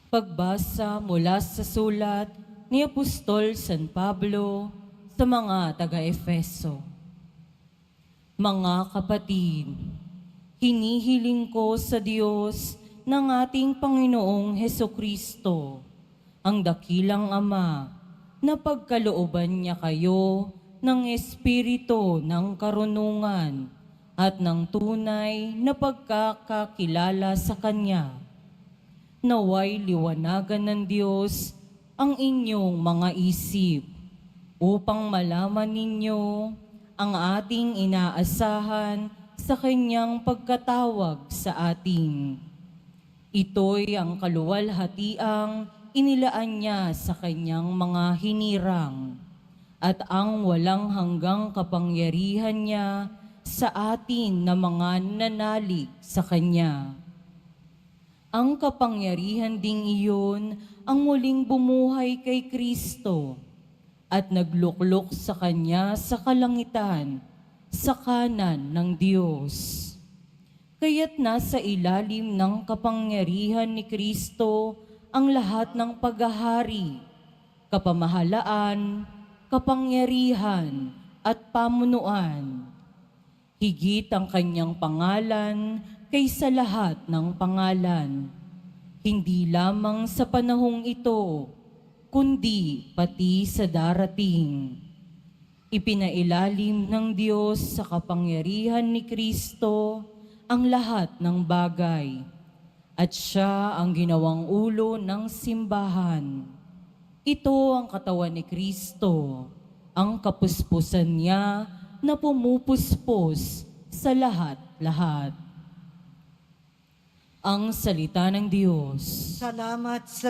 Pagbasa mula sa sulat ni Apostol San Pablo sa mga taga-Efeso. Mga kapatid, hinihiling ko sa Diyos ng ating Panginoong Hesukristo, ang dakilang Ama, na pagkalooban niya kayo ng espiritu ng karunungan at ng tunay na pagkakakilala sa Kanya. Naway liwanagan ng Diyos ang inyong mga isip upang malaman ninyo ang ating inaasahan sa Kanyang pagkatawag sa atin. Ito'y ang kaluwalhatiang inilaan niya sa Kanyang mga hinirang at ang walang hanggang kapangyarihan niya sa atin na mga nanalig sa Kanya. Ang kapangyarihan ding iyon ang muling bumuhay kay Kristo at nagluklok sa Kanya sa kalangitan, sa kanan ng Diyos. Kaya't nasa ilalim ng kapangyarihan ni Kristo ang lahat ng paghahari, kapamahalaan, kapangyarihan at pamunuan. Higit ang Kanyang pangalan kaysa lahat ng pangalan, hindi lamang sa panahong ito, kundi pati sa darating. Ipinailalim ng Diyos sa kapangyarihan ni Kristo ang lahat ng bagay, at Siya ang ginawang ulo ng simbahan. Ito ang katawan ni Kristo, ang kapuspusan niya na pumupuspos sa lahat-lahat. Ang salita ng Diyos. Salamat sa